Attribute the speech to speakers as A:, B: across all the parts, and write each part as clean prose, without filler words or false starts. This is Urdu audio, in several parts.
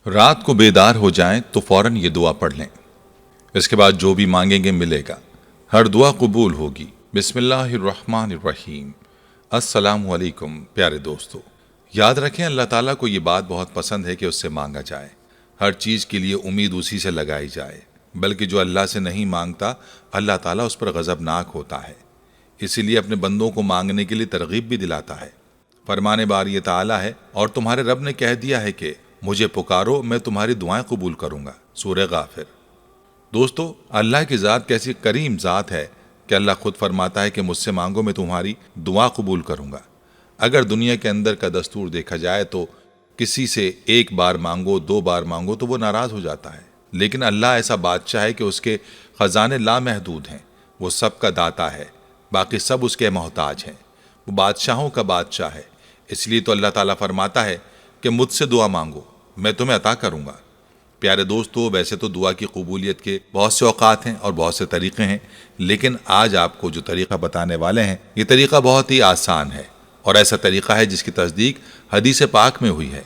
A: رات کو بیدار ہو جائیں تو فوراً یہ دعا پڑھ لیں۔ اس کے بعد جو بھی مانگیں گے ملے گا، ہر دعا قبول ہوگی۔ بسم اللہ الرحمن الرحیم۔ السلام علیکم پیارے دوستو، یاد رکھیں اللہ تعالیٰ کو یہ بات بہت پسند ہے کہ اس سے مانگا جائے، ہر چیز کے لیے امید اسی سے لگائی جائے، بلکہ جو اللہ سے نہیں مانگتا اللہ تعالیٰ اس پر غضبناک ہوتا ہے۔ اسی لیے اپنے بندوں کو مانگنے کے لیے ترغیب بھی دلاتا ہے۔ فرمان باری تعالیٰ ہے، اور تمہارے رب نے کہہ دیا ہے کہ مجھے پکارو میں تمہاری دعائیں قبول کروں گا۔ سورہ غافر۔ دوستو، اللہ کی ذات کیسی کریم ذات ہے کہ اللہ خود فرماتا ہے کہ مجھ سے مانگو میں تمہاری دعا قبول کروں گا۔ اگر دنیا کے اندر کا دستور دیکھا جائے تو کسی سے ایک بار مانگو، دو بار مانگو تو وہ ناراض ہو جاتا ہے، لیکن اللہ ایسا بادشاہ ہے کہ اس کے خزانے لامحدود ہیں، وہ سب کا داتا ہے، باقی سب اس کے محتاج ہیں، وہ بادشاہوں کا بادشاہ ہے۔ اس لیے تو اللہ تعالیٰ فرماتا ہے کہ مجھ سے دعا مانگو میں تمہیں عطا کروں گا۔ پیارے دوستو، ویسے تو دعا کی قبولیت کے بہت سے اوقات ہیں اور بہت سے طریقے ہیں، لیکن آج آپ کو جو طریقہ بتانے والے ہیں یہ طریقہ بہت ہی آسان ہے، اور ایسا طریقہ ہے جس کی تصدیق حدیث پاک میں ہوئی ہے۔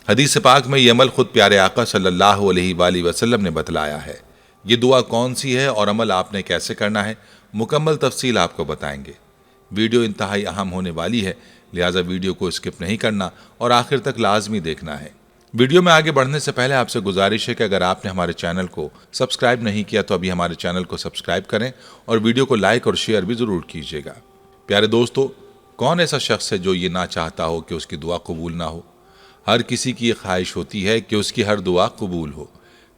A: حدیث پاک میں یہ عمل خود پیارے آقا صلی اللہ علیہ وآلہ وسلم نے بتلایا ہے۔ یہ دعا کون سی ہے اور عمل آپ نے کیسے کرنا ہے، مکمل تفصیل آپ کو بتائیں گے۔ ویڈیو انتہائی اہم ہونے والی ہے، لہٰذا ویڈیو کو اسکپ نہیں کرنا اور آخر تک لازمی دیکھنا ہے۔ ویڈیو میں آگے بڑھنے سے پہلے آپ سے گزارش ہے کہ اگر آپ نے ہمارے چینل کو سبسکرائب نہیں کیا تو ابھی ہمارے چینل کو سبسکرائب کریں اور ویڈیو کو لائک اور شیئر بھی ضرور کیجیے گا۔ پیارے دوستو، کون ایسا شخص ہے جو یہ نہ چاہتا ہو کہ اس کی دعا قبول نہ ہو؟ ہر کسی کی یہ خواہش ہوتی ہے کہ اس کی ہر دعا قبول ہو،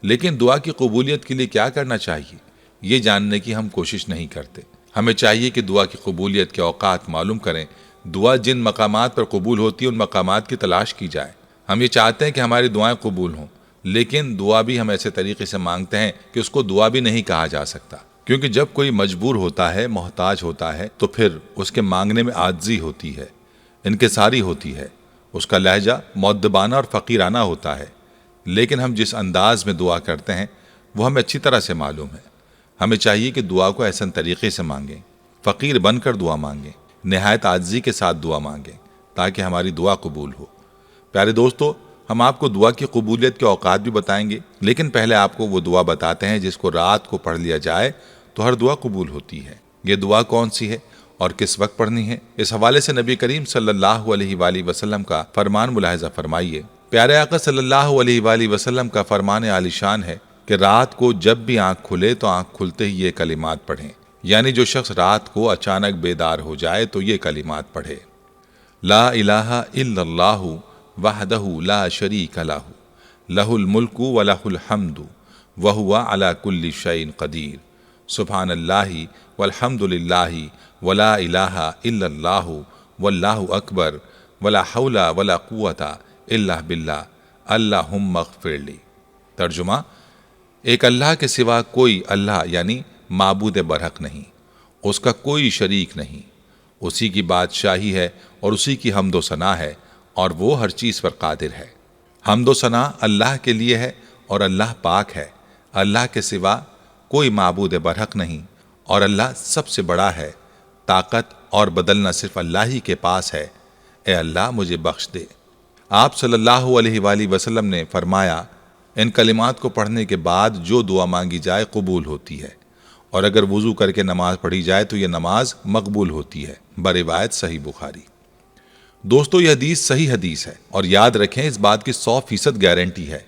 A: لیکن دعا کی قبولیت کے لیے کیا کرنا چاہیے یہ جاننے کی ہم کوشش نہیں کرتے۔ ہمیں چاہیے کہ دعا کی قبولیت کے اوقات معلوم کریں، دعا جن مقامات پر قبول ہوتی ہے ان مقامات کی تلاش کی جائے۔ ہم یہ چاہتے ہیں کہ ہماری دعائیں قبول ہوں، لیکن دعا بھی ہم ایسے طریقے سے مانگتے ہیں کہ اس کو دعا بھی نہیں کہا جا سکتا، کیونکہ جب کوئی مجبور ہوتا ہے، محتاج ہوتا ہے، تو پھر اس کے مانگنے میں عاجزی ہوتی ہے، انکساری ہوتی ہے، اس کا لہجہ مؤدبانہ اور فقیرانہ ہوتا ہے۔ لیکن ہم جس انداز میں دعا کرتے ہیں وہ ہمیں اچھی طرح سے معلوم ہے۔ ہمیں چاہیے کہ دعا کو ایسے طریقے سے مانگیں، فقیر بن کر دعا مانگیں، نہایت عاجزی کے ساتھ دعا مانگیں تاکہ ہماری دعا قبول ہو۔ پیارے دوستو، ہم آپ کو دعا کی قبولیت کے اوقات بھی بتائیں گے، لیکن پہلے آپ کو وہ دعا بتاتے ہیں جس کو رات کو پڑھ لیا جائے تو ہر دعا قبول ہوتی ہے۔ یہ دعا کون سی ہے اور کس وقت پڑھنی ہے، اس حوالے سے نبی کریم صلی اللہ علیہ وآلہ وسلم کا فرمان ملاحظہ فرمائیے۔ پیارے آقا صلی اللہ علیہ وآلہ وسلم کا فرمان عالی شان ہے کہ رات کو جب بھی آنکھ کھلے تو آنکھ کھلتے ہی یہ کلمات پڑھیں، یعنی جو شخص رات کو اچانک بیدار ہو جائے تو یہ کلمات پڑھے: لا الہ الا اللہ وحدہ لا شریک لہ، لہ الملک ولہ الحمد وہو علی کل شیء قدیر، سبحان اللہ والحمد للہ ولا الہ الا اللہ واللہ اکبر ولا حول ولا قوۃ الا باللہ اللہم اغفر لی۔ ترجمہ: ایک اللہ کے سوا کوئی اللہ یعنی معبود برحق نہیں، اس کا کوئی شریک نہیں، اسی کی بادشاہی ہے اور اسی کی حمد و ثنا ہے، اور وہ ہر چیز پر قادر ہے۔ حمد و ثنا اللہ کے لیے ہے اور اللہ پاک ہے، اللہ کے سوا کوئی معبود برحق نہیں، اور اللہ سب سے بڑا ہے، طاقت اور بدلنا صرف اللہ ہی کے پاس ہے، اے اللہ مجھے بخش دے۔ آپ صلی اللہ علیہ وآلہ وسلم نے فرمایا، ان کلمات کو پڑھنے کے بعد جو دعا مانگی جائے قبول ہوتی ہے، اور اگر وضو کر کے نماز پڑھی جائے تو یہ نماز مقبول ہوتی ہے، بروایت صحیح بخاری۔ دوستو، یہ حدیث صحیح حدیث ہے، اور یاد رکھیں اس بات کی 100% گارنٹی ہے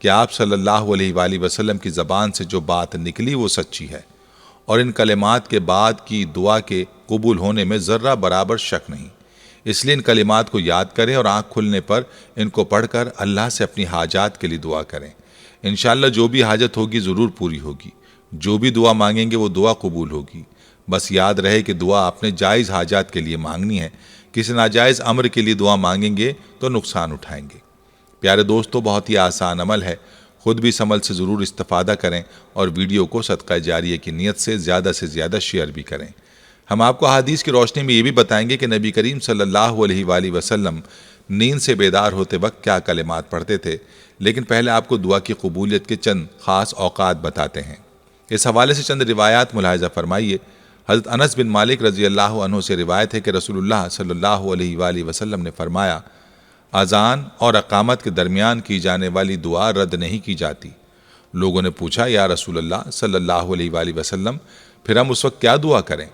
A: کہ آپ صلی اللہ علیہ وآلہ وسلم کی زبان سے جو بات نکلی وہ سچی ہے، اور ان کلمات کے بعد کی دعا کے قبول ہونے میں ذرہ برابر شک نہیں۔ اس لیے ان کلمات کو یاد کریں اور آنکھ کھلنے پر ان کو پڑھ کر اللہ سے اپنی حاجات کے لیے دعا کریں۔ انشاءاللہ جو بھی حاجت ہوگی ضرور پوری ہوگی، جو بھی دعا مانگیں گے وہ دعا قبول ہوگی۔ بس یاد رہے کہ دعا آپ نے جائز حاجات کے لیے مانگنی ہے، کسی ناجائز امر کے لیے دعا مانگیں گے تو نقصان اٹھائیں گے۔ پیارے دوستو، بہت ہی آسان عمل ہے، خود بھی اس عمل سے ضرور استفادہ کریں اور ویڈیو کو صدقہ جاریہ کی نیت سے زیادہ شیئر بھی کریں۔ ہم آپ کو احادیث کی روشنی میں یہ بھی بتائیں گے کہ نبی کریم صلی اللہ علیہ وآلہ وسلم نیند سے بیدار ہوتے وقت کیا کلمات پڑھتے تھے، لیکن پہلے آپ کو دعا کی قبولیت کے چند خاص اوقات بتاتے ہیں۔ اس حوالے سے چند روایات ملاحظہ فرمائیے۔ حضرت انس بن مالک رضی اللہ عنہ سے روایت ہے کہ رسول اللہ صلی اللہ علیہ وآلہ وسلم نے فرمایا، اذان اور اقامت کے درمیان کی جانے والی دعا رد نہیں کی جاتی۔ لوگوں نے پوچھا یا رسول اللہ صلی اللہ علیہ وآلہ وسلم، پھر ہم اس وقت کیا دعا کریں؟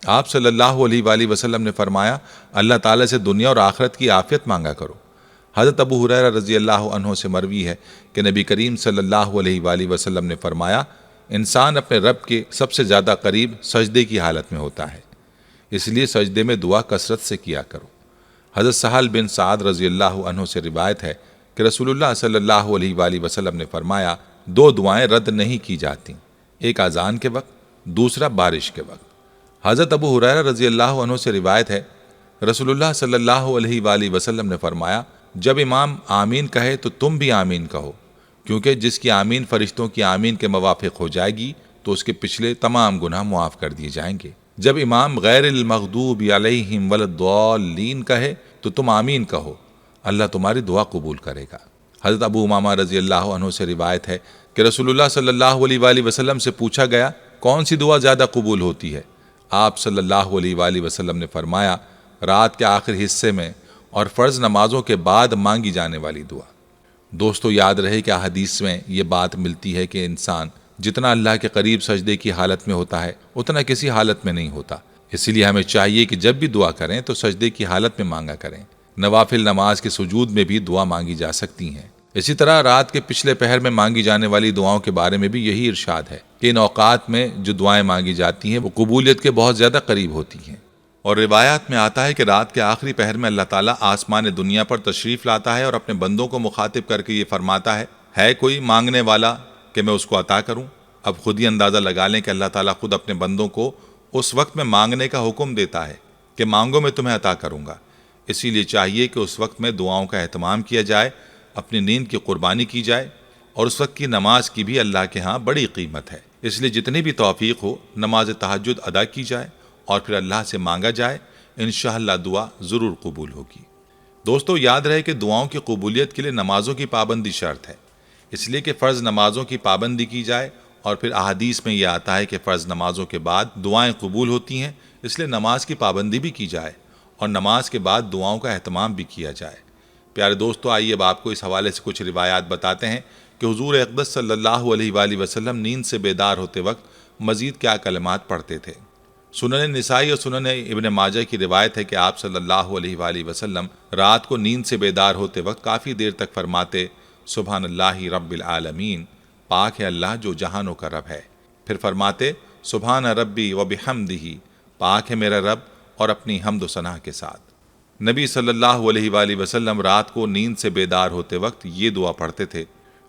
A: آپ صلی اللہ علیہ وآلہ وسلم نے فرمایا، اللہ تعالیٰ سے دنیا اور آخرت کی عافیت مانگا کرو۔ حضرت ابو ہریرہ رضی اللہ عنہ سے مروی ہے کہ نبی کریم صلی اللہ علیہ وآلہ وسلم نے فرمایا، انسان اپنے رب کے سب سے زیادہ قریب سجدے کی حالت میں ہوتا ہے، اس لیے سجدے میں دعا کثرت سے کیا کرو۔ حضرت سہل بن سعد رضی اللہ عنہ سے روایت ہے کہ رسول اللہ صلی اللہ علیہ وآلہ وسلم نے فرمایا، دو دعائیں رد نہیں کی جاتی، ایک اذان کے وقت، دوسرا بارش کے وقت۔ حضرت ابو ہریرہ رضی اللہ عنہ سے روایت ہے رسول اللہ صلی اللہ علیہ وآلہ وسلم نے فرمایا، جب امام آمین کہے تو تم بھی آمین کہو، کیونکہ جس کی آمین فرشتوں کی آمین کے موافق ہو جائے گی تو اس کے پچھلے تمام گناہ معاف کر دیے جائیں گے۔ جب امام غیر المغضوب علیہم ولا الضالین کہے تو تم آمین کہو، اللہ تمہاری دعا قبول کرے گا۔ حضرت ابو امامہ رضی اللہ عنہ سے روایت ہے کہ رسول اللہ صلی اللہ علیہ وآلہ وسلم سے پوچھا گیا، کون سی دعا زیادہ قبول ہوتی ہے؟ آپ صلی اللہ علیہ وآلہ وسلم نے فرمایا، رات کے آخری حصے میں اور فرض نمازوں کے بعد مانگی جانے والی دعا۔ دوستو یاد رہے کہ حدیث میں یہ بات ملتی ہے کہ انسان جتنا اللہ کے قریب سجدے کی حالت میں ہوتا ہے اتنا کسی حالت میں نہیں ہوتا، اسی لیے ہمیں چاہیے کہ جب بھی دعا کریں تو سجدے کی حالت میں مانگا کریں۔ نوافل نماز کے سجود میں بھی دعا مانگی جا سکتی ہیں۔ اسی طرح رات کے پچھلے پہر میں مانگی جانے والی دعاؤں کے بارے میں بھی یہی ارشاد ہے کہ ان اوقات میں جو دعائیں مانگی جاتی ہیں وہ قبولیت کے بہت زیادہ قریب ہوتی ہیں۔ اور روایات میں آتا ہے کہ رات کے آخری پہر میں اللہ تعالیٰ آسمان دنیا پر تشریف لاتا ہے اور اپنے بندوں کو مخاطب کر کے یہ فرماتا ہے کوئی مانگنے والا کہ میں اس کو عطا کروں؟ اب خود ہی اندازہ لگا لیں کہ اللہ تعالیٰ خود اپنے بندوں کو اس وقت میں مانگنے کا حکم دیتا ہے کہ مانگو میں تمہیں عطا کروں گا۔ اسی لیے چاہیے کہ اس وقت میں دعاؤں کا اہتمام کیا جائے، اپنی نیند کی قربانی کی جائے، اور اس وقت کی نماز کی بھی اللہ کے ہاں بڑی قیمت ہے، اس لیے جتنی بھی توفیق ہو نماز تہجد ادا کی جائے اور پھر اللہ سے مانگا جائے، انشاءاللہ دعا ضرور قبول ہوگی۔ دوستو یاد رہے کہ دعاؤں کی قبولیت کے لیے نمازوں کی پابندی شرط ہے، اس لیے کہ فرض نمازوں کی پابندی کی جائے، اور پھر احادیث میں یہ آتا ہے کہ فرض نمازوں کے بعد دعائیں قبول ہوتی ہیں، اس لیے نماز کی پابندی بھی کی جائے اور نماز کے بعد دعاؤں کا اہتمام بھی کیا جائے۔ پیارے دوستو آئیے اب آپ کو اس حوالے سے کچھ روایات بتاتے ہیں کہ حضور اقدس صلی اللہ علیہ وآلہ وسلم نیند سے بیدار ہوتے وقت مزید کیا کلمات پڑھتے تھے۔ سنن نسائی اور سنن ابن ماجہ کی روایت ہے کہ آپ صلی اللہ علیہ وآلہ وسلم رات کو نیند سے بیدار ہوتے وقت کافی دیر تک فرماتے، سبحان اللہ رب العالمین، پاک ہے اللہ جو جہانوں کا رب ہے۔ پھر فرماتے، سبحان ربی و بحمدہ، پاک ہے میرا رب اور اپنی حمد و ثنا کے ساتھ۔ نبی صلی اللہ علیہ وآلہ وسلم رات کو نیند سے بیدار ہوتے وقت یہ دعا پڑھتے تھے،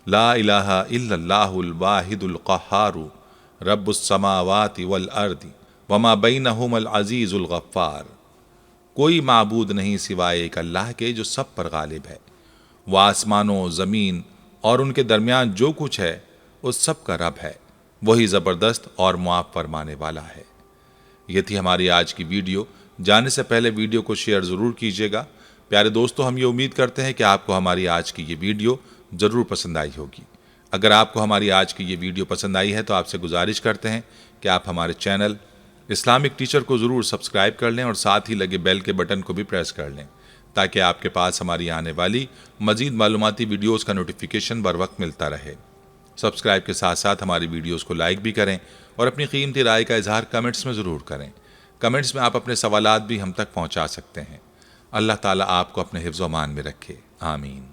A: لا الہ الا اللہ الواحد القہار رب السماوات والارض وما بینہم العزیز الغفار۔ کوئی معبود نہیں سوائے ایک اللہ کے جو سب پر غالب ہے، وہ آسمانوں، زمین اور ان کے درمیان جو کچھ ہے اس سب کا رب ہے، وہی زبردست اور معاف فرمانے والا ہے۔ یہ تھی ہماری آج کی ویڈیو۔ جانے سے پہلے ویڈیو کو شیئر ضرور کیجیے گا۔ پیارے دوستو ہم یہ امید کرتے ہیں کہ آپ کو ہماری آج کی یہ ویڈیو ضرور پسند آئی ہوگی۔ اگر آپ کو ہماری آج کی یہ ویڈیو پسند آئی ہے تو آپ سے گزارش کرتے ہیں کہ آپ ہمارے چینل اسلامک ٹیچر کو ضرور سبسکرائب کر لیں اور ساتھ ہی لگے بیل کے بٹن کو بھی پریس کر لیں تاکہ آپ کے پاس ہماری آنے والی مزید معلوماتی ویڈیوز کا نوٹیفیکیشن بر وقت ملتا رہے۔ سبسکرائب کے ساتھ ساتھ ہماری ویڈیوز کو لائک بھی کریں اور اپنی قیمتی رائے کا اظہار کمنٹس میں ضرور کریں۔ کمنٹس میں آپ اپنے سوالات بھی ہم تک پہنچا سکتے ہیں۔ اللہ تعالیٰ آپ کو اپنے حفظ و امان میں رکھے، آمین۔